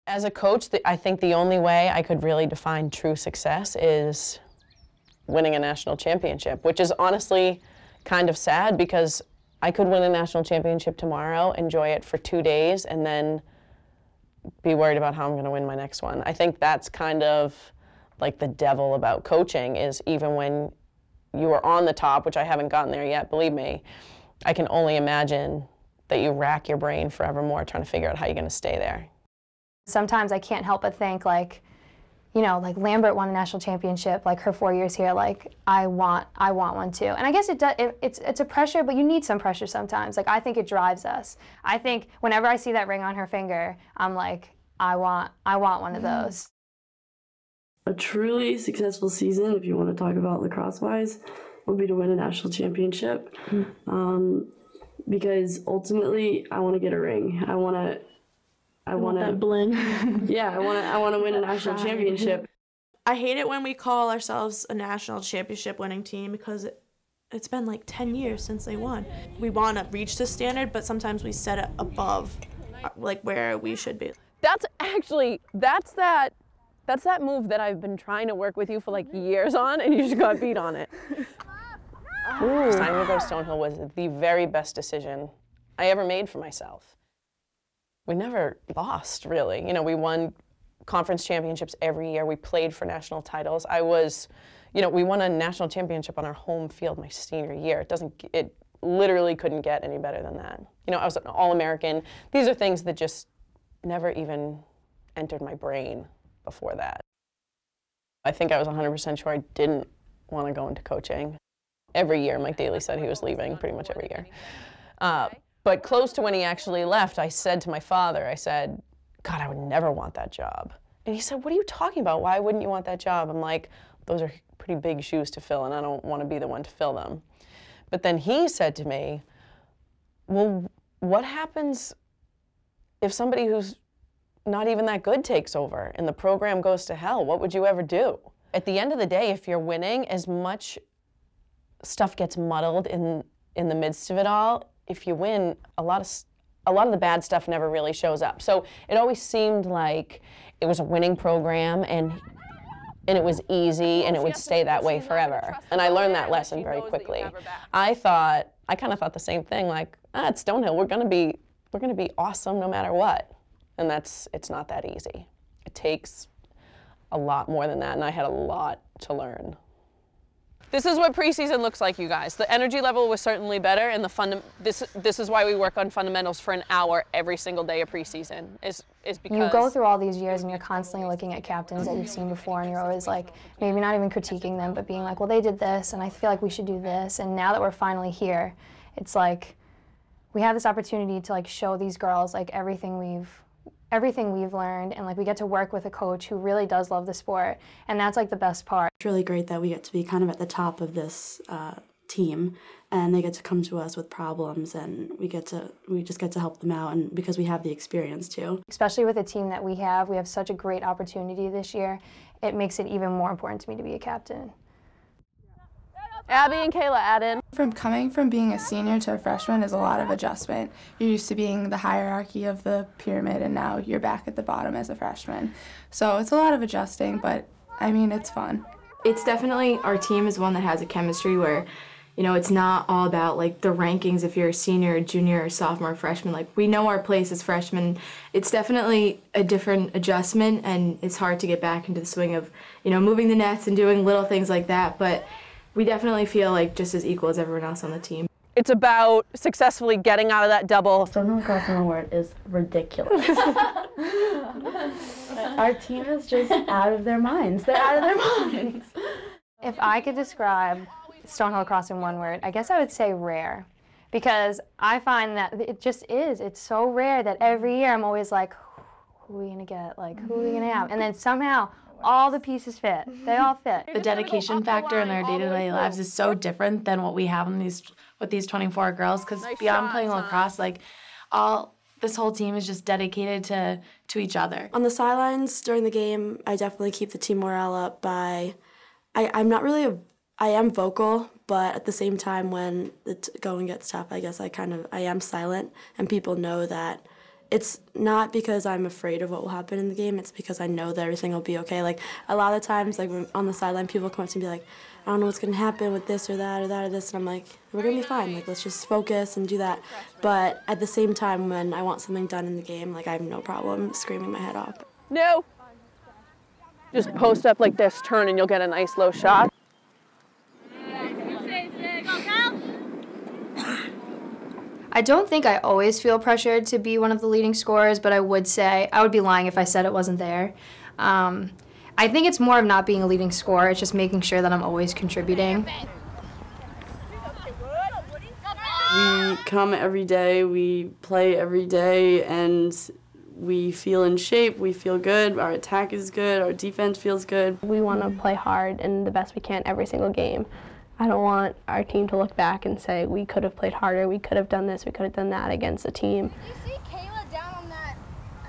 As a coach, I think the only way I could really define true success is winning a national championship, which is honestly kind of sad because I could win a national championship tomorrow, enjoy it for 2 days, and then be worried about how I'm going to win my next one. I think that's kind of like the devil about coaching, is even when you are on the top, which I haven't gotten there yet, believe me, I can only imagine that you rack your brain forevermore trying to figure out how you're going to stay there. Sometimes I can't help but think, like, you know, like Lambert won a national championship, like her 4 years here, like I want one too. And I guess it's a pressure, but you need some pressure sometimes. Like I think it drives us. I think whenever I see that ring on her finger, I'm like, I want one of those. A truly successful season, if you want to talk about lacrosse-wise, would be to win a national championship. Because ultimately, I want to get a ring. I want that bling. Yeah, I want to win a national championship. I hate it when we call ourselves a national championship winning team because it's been like 10 years since they won. We want to reach the standard, but sometimes we set it above like where we should be. That's that move that I've been trying to work with you for like years on, and you just got beat on it. Signing to go to Stonehill was the very best decision I ever made for myself. We never lost, really. You know, we won conference championships every year. We played for national titles. We won a national championship on our home field my senior year. It literally couldn't get any better than that. You know, I was an All-American. These are things that just never even entered my brain before that. I think I was 100% sure I didn't want to go into coaching. Every year, Mike Daly said he was leaving, pretty much every year. But close to when he actually left, I said to my father, I said, God, I would never want that job. And he said, what are you talking about? Why wouldn't you want that job? I'm like, those are pretty big shoes to fill, and I don't want to be the one to fill them. But then he said to me, well, what happens if somebody who's not even that good takes over and the program goes to hell? What would you ever do? At the end of the day, if you're winning, as much stuff gets muddled in the midst of it all, if you win, a lot of the bad stuff never really shows up. So it always seemed like it was a winning program and it was easy and it would stay that way forever. And I learned that lesson very quickly. I kind of thought the same thing, like, at Stonehill, we're gonna be awesome no matter what. And it's not that easy. It takes a lot more than that, and I had a lot to learn. This is what preseason looks like, you guys. The energy level was certainly better, and this is why we work on fundamentals for an hour every single day of preseason, is because you go through all these years and you're constantly looking at captains that you've seen before, and you're always like, maybe not even critiquing them, but being like, well, they did this, and I feel like we should do this. And now that we're finally here, it's like we have this opportunity to like show these girls like everything we've learned, and like we get to work with a coach who really does love the sport, and that's like the best part. It's really great that we get to be kind of at the top of this team, and they get to come to us with problems, and we just get to help them out, and because we have the experience too. Especially with the team that we have such a great opportunity this year. It makes it even more important to me to be a captain. Abby and Kayla add in. Coming from being a senior to a freshman is a lot of adjustment. You're used to being the hierarchy of the pyramid, and now you're back at the bottom as a freshman. So it's a lot of adjusting, but I mean, it's fun. It's definitely, our team is one that has a chemistry where, you know, it's not all about like the rankings if you're a senior, junior, sophomore, freshman. Like, we know our place as freshmen. It's definitely a different adjustment, and it's hard to get back into the swing of, you know, moving the nets and doing little things like that, but we definitely feel like just as equal as everyone else on the team. It's about successfully getting out of that double. Stonehill Lacrosse in one word is ridiculous. Our team is just out of their minds. They're out of their minds. If I could describe Stonehill Lacrosse in one word, I guess I would say rare. Because I find that it just is. It's so rare that every year I'm always like, who are we gonna get? Like, who are we gonna have? And then somehow all the pieces fit. They all fit. The dedication factor in their day-to-day lives is so different than what we have with these 24 girls, because beyond playing lacrosse, like this whole team is just dedicated to each other. On the sidelines during the game, I definitely keep the team morale up by, I am vocal, but at the same time when the going gets tough, I guess I am silent, and people know that it's not because I'm afraid of what will happen in the game, it's because I know that everything will be okay. Like, a lot of times, like, when on the sideline, people come up to me and be like, I don't know what's going to happen with this or that or that or this, and I'm like, we're going to be fine. Like, let's just focus and do that. But at the same time, when I want something done in the game, like, I have no problem screaming my head off. No. Just post up like this, turn, and you'll get a nice low shot. I don't think I always feel pressured to be one of the leading scorers, but I would say, I would be lying if I said it wasn't there. I think it's more of not being a leading scorer, it's just making sure that I'm always contributing. We come every day, we play every day, and we feel in shape, we feel good, our attack is good, our defense feels good. We want to play hard and the best we can every single game. I don't want our team to look back and say, we could have played harder, we could have done this, we could have done that against the team. Did you see Kayla down on that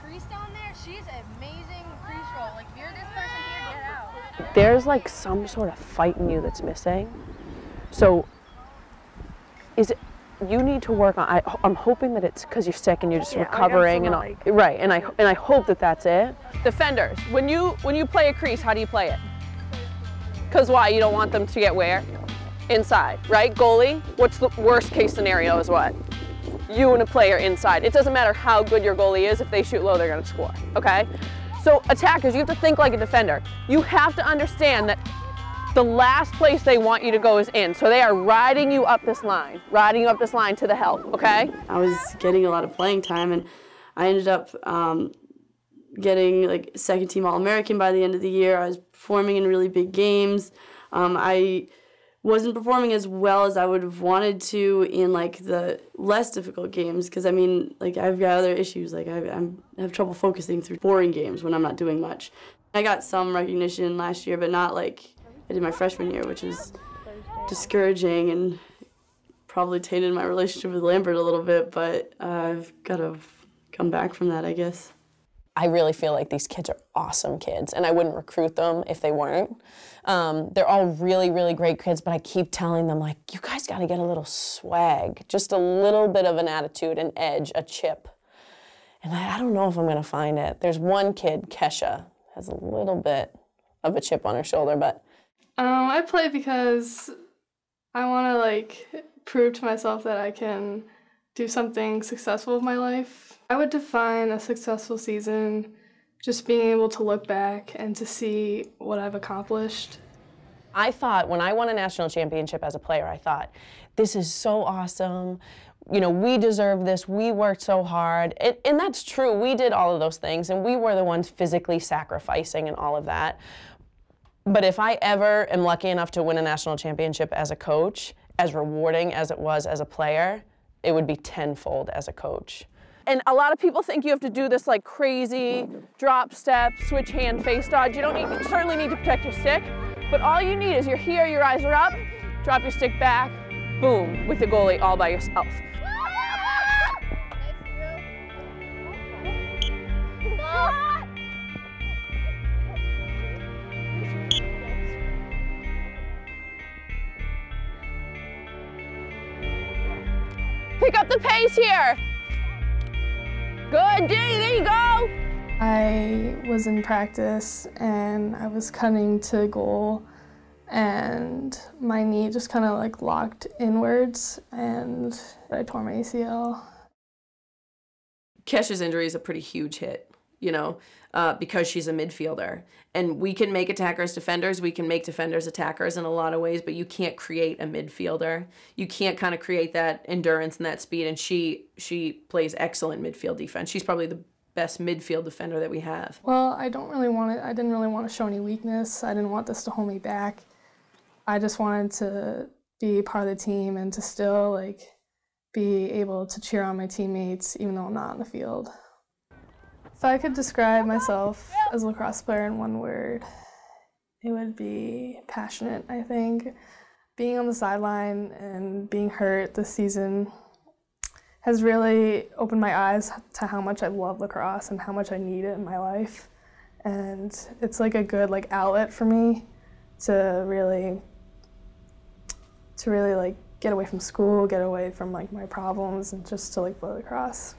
crease down there? She's an amazing crease roll. Like, if you're this person here, get out. There's like some sort of fight in you that's missing. So you need to work on, I'm hoping that it's because you're sick and you're just recovering and all, right, and I hope that that's it. Defenders, when you play a crease, how do you play it? Because why? You don't want them to get where? Inside, right? Goalie, what's the worst case scenario is what? You and a player inside. It doesn't matter how good your goalie is, if they shoot low, they're gonna score, okay? So attackers, you have to think like a defender. You have to understand that the last place they want you to go is in. So they are riding you up this line to the help, okay? I was getting a lot of playing time, and I ended up getting like second team All-American by the end of the year. I was performing in really big games. I wasn't performing as well as I would have wanted to in like the less difficult games, because I mean, like, I've got other issues. Like, I have trouble focusing through boring games when I'm not doing much. I got some recognition last year, but not like I did my freshman year, which is discouraging and probably tainted my relationship with Lambert a little bit, but I've got to come back from that, I guess. I really feel like these kids are awesome kids, and I wouldn't recruit them if they weren't. They're all really, really great kids, but I keep telling them, like, you guys got to get a little swag, just a little bit of an attitude, an edge, a chip. And I don't know if I'm going to find it. There's one kid, Kesha, has a little bit of a chip on her shoulder, but... I play because I want to, like, prove to myself that I can do something successful with my life. I would define a successful season just being able to look back and to see what I've accomplished. I thought when I won a national championship as a player, I thought, this is so awesome. You know, we deserve this. We worked so hard. And that's true. We did all of those things, and we were the ones physically sacrificing and all of that. But if I ever am lucky enough to win a national championship as a coach, as rewarding as it was as a player, it would be tenfold as a coach. And a lot of people think you have to do this like crazy drop step, switch hand, face dodge. You certainly need to protect your stick, but all you need is you're here, your eyes are up, drop your stick back, boom, with the goalie all by yourself. Pick up the pace here. Good, D, there you go. I was in practice and I was cutting to goal and my knee just kind of like locked inwards and I tore my ACL. Kesha's injury is a pretty huge hit, you know, because she's a midfielder. And we can make attackers defenders, we can make defenders attackers in a lot of ways, but you can't create a midfielder. You can't kind of create that endurance and that speed, and she plays excellent midfield defense. She's probably the best midfield defender that we have. Well, I didn't really want to show any weakness. I didn't want this to hold me back. I just wanted to be part of the team and to still like be able to cheer on my teammates even though I'm not on the field. If I could describe myself as a lacrosse player in one word, it would be passionate, I think. Being on the sideline and being hurt this season has really opened my eyes to how much I love lacrosse and how much I need it in my life. And it's like a good like outlet for me to really like get away from school, get away from like my problems and just to like play lacrosse.